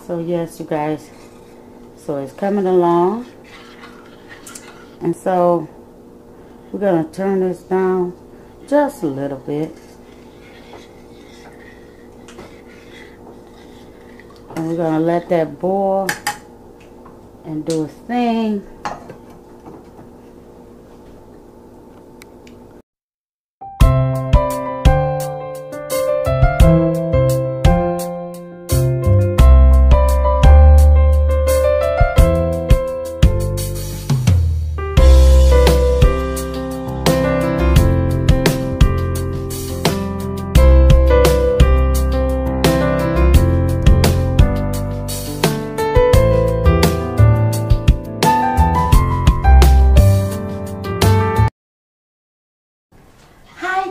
So yes, you guys, so it's coming along. And so we're going to turn this down just a little bit. And we're going to let that boil and do its thing.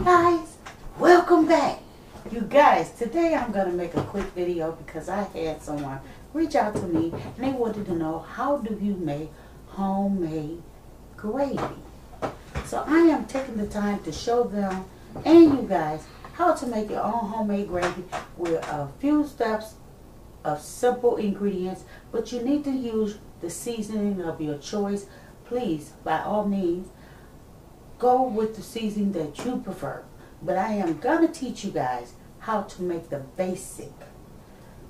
Guys, welcome back. You guys, today I'm going to make a quick video because I had someone reach out to me and they wanted to know, how do you make homemade gravy? So I am taking the time to show them and you guys how to make your own homemade gravy with a few steps of simple ingredients, but you need to use the seasoning of your choice. Please, by all means, go with the seasoning that you prefer. But I am going to teach you guys how to make the basic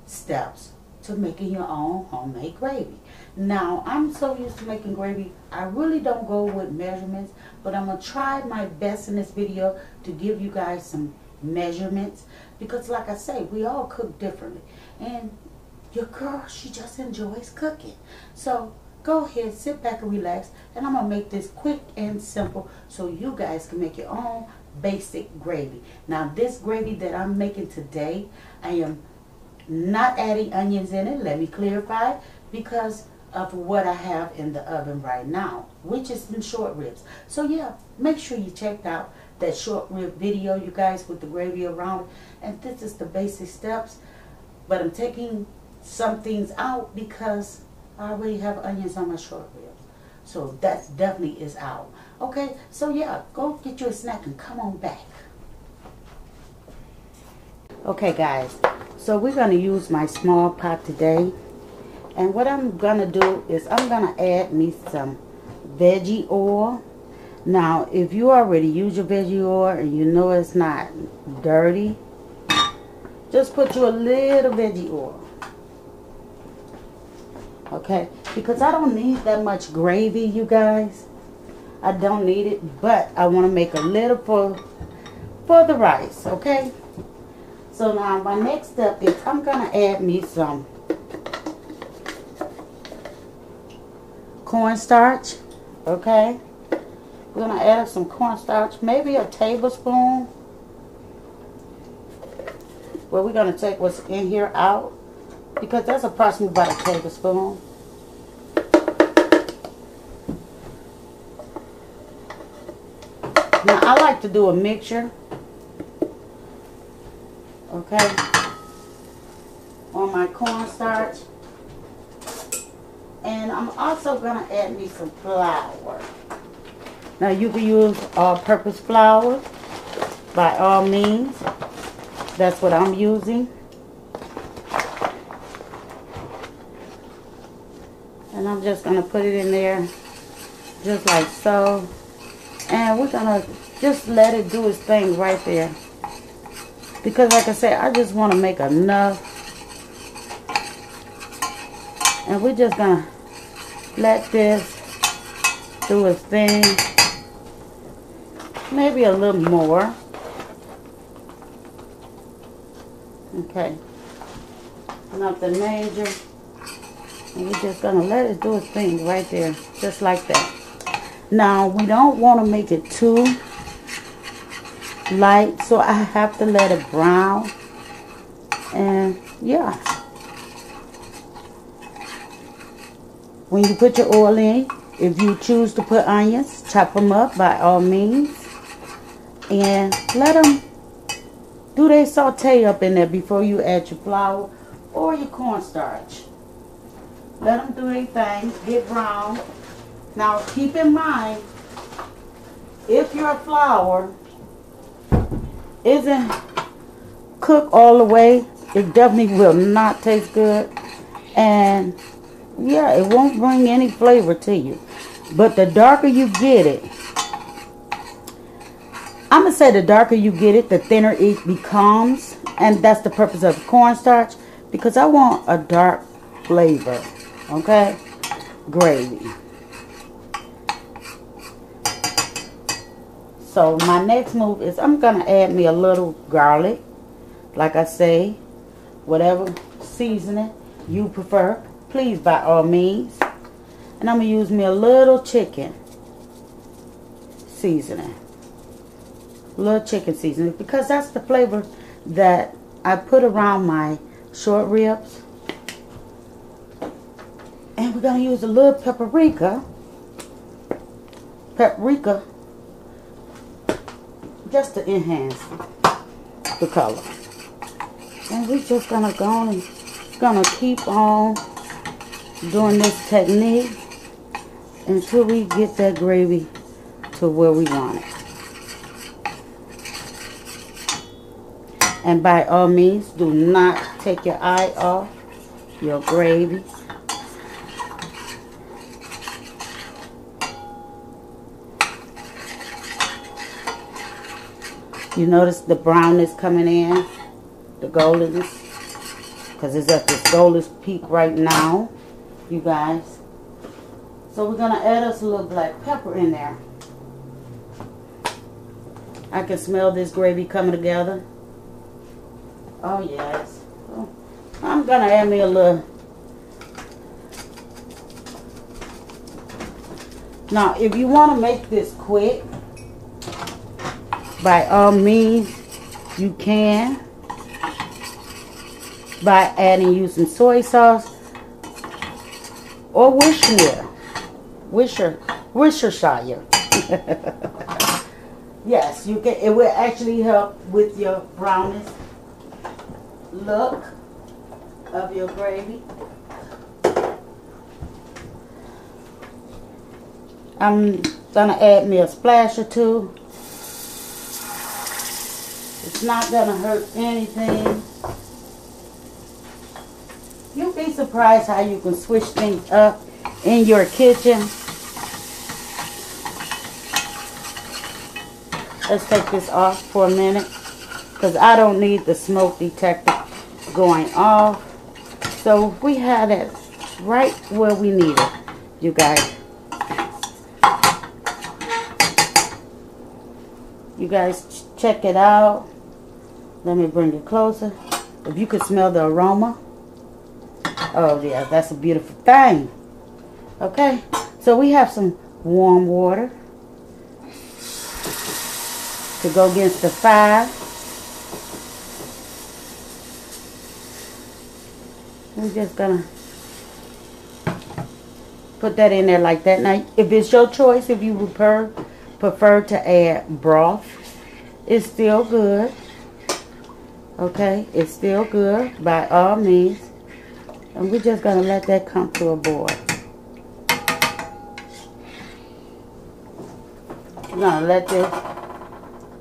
steps to making your own homemade gravy. Now, I'm so used to making gravy, I really don't go with measurements, but I'm going to try my best in this video to give you guys some measurements. Because like I say, we all cook differently. And your girl, she just enjoys cooking. So go ahead, sit back and relax, and I'm going to make this quick and simple so you guys can make your own basic gravy. Now, this gravy that I'm making today, I am not adding onions in it. Let me clarify, because of what I have in the oven right now, which is some short ribs. So yeah, make sure you checked out that short rib video, you guys, with the gravy around. And this is the basic steps, but I'm taking some things out because I already have onions on my short ribs. So that definitely is out. Okay, so yeah, go get you a snack and come on back. Okay guys, so we're going to use my small pot today. And what I'm going to do is I'm going to add me some veggie oil. Now, if you already use your veggie oil and you know it's not dirty, just put you a little veggie oil. Okay, because I don't need that much gravy, you guys. I don't need it, but I want to make a little for the rice, okay? So now my next step is I'm going to add me some cornstarch, okay? We're going to add some cornstarch, maybe a tablespoon. Well, we're going to take what's in here out, because that's approximately about a tablespoon. Now, I like to do a mixture, okay, on my cornstarch. And I'm also going to add me some flour. Now, you can use all-purpose flour, by all means. That's what I'm using. And I'm just going to put it in there, just like so. And we're going to just let it do its thing right there. Because like I said, I just want to make enough. And we're just going to let this do its thing. Maybe a little more. Okay. Nothing major. And we're just going to let it do its thing right there. Just like that. Now, we don't want to make it too light, so I have to let it brown. And yeah, when you put your oil in, if you choose to put onions, chop them up by all means, and let them do their saute up in there before you add your flour or your cornstarch. Let them do their thing, get brown. Now, keep in mind, if your flour isn't cooked all the way, it definitely will not taste good. And yeah, it won't bring any flavor to you. But the darker you get it, I'm going to say the darker you get it, the thinner it becomes. And that's the purpose of the cornstarch, because I want a dark flavor. Okay? Gravy. So my next move is I'm going to add me a little garlic. Like I say, whatever seasoning you prefer, please by all means. And I'm going to use me a little chicken seasoning. A little chicken seasoning, because that's the flavor that I put around my short ribs. And we're going to use a little paprika. Just to enhance the color. And we're just going to go on and going to keep on doing this technique until we get that gravy to where we want it. And by all means, do not take your eye off your gravy. You notice the brownness coming in, the goldenness, because it's at this golden peak right now, you guys. So we're going to add us a little black pepper in there. I can smell this gravy coming together. Oh yes. So I'm going to add me a little. Now if you want to make this quick, by all means you can, by adding you some soy sauce or Worcestershire. Yes, you can. It will actually help with your brownness look of your gravy. I'm gonna add me a splash or two. It's not gonna hurt anything. You'll be surprised how you can switch things up in your kitchen. Let's take this off for a minute, because I don't need the smoke detector going off. So we have it right where we need it, you guys. You guys check it out. Let me bring it closer. If you could smell the aroma. Oh yeah, that's a beautiful thing. Okay, so we have some warm water to go against the fire. We're just gonna put that in there like that. Now, if it's your choice, if you prefer to add broth, it's still good. Okay, it's still good by all means. And we're just gonna let that come to a boil. We're gonna let this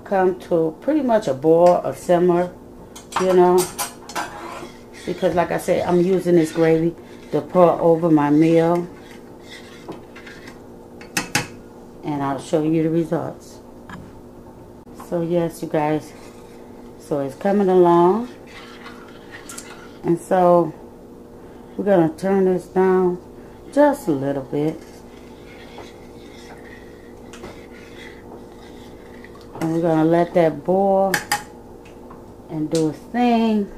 come to pretty much a boil, a simmer, you know, because like I said, I'm using this gravy to pour over my meal, and I'll show you the results. So yes, you guys, so it's coming along, and so we're gonna turn this down just a little bit. And we're going to let that boil and do its thing.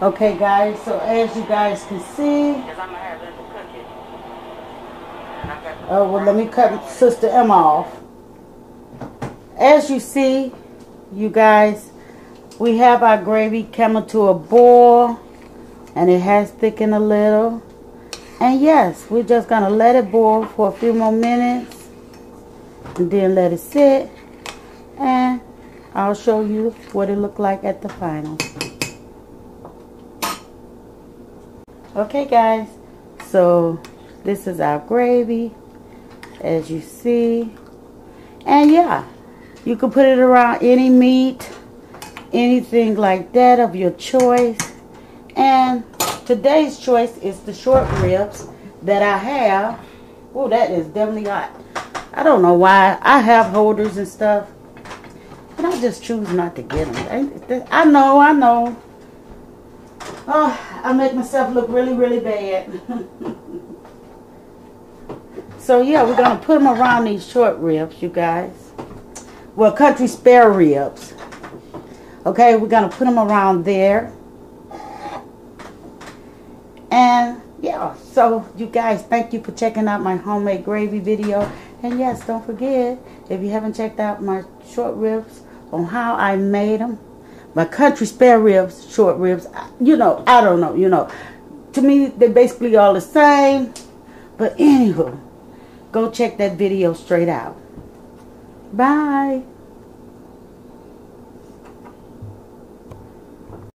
Okay, guys, so as you guys can see. Oh, well, let me cut Sister Emma off. As you see, you guys, we have our gravy coming to a boil. And it has thickened a little. And yes, we're just going to let it boil for a few more minutes. And then let it sit. And I'll show you what it looked like at the final. Okay, guys. So, this is our gravy. As you see. And yeah, you can put it around any meat, anything like that of your choice. And today's choice is the short ribs that I have. Oh, that is definitely hot. I don't know why. I have holders and stuff, and I just choose not to get them. I know. Oh, I make myself look really, really bad. So yeah, we're going to put them around these short ribs, you guys. Well, country spare ribs. Okay, we're going to put them around there. And yeah, so you guys, thank you for checking out my homemade gravy video. And yes, don't forget, if you haven't checked out my short ribs on how I made them, my country spare ribs, short ribs, you know, I don't know, you know. To me, they're basically all the same. But anywho, go check that video straight out. Bye.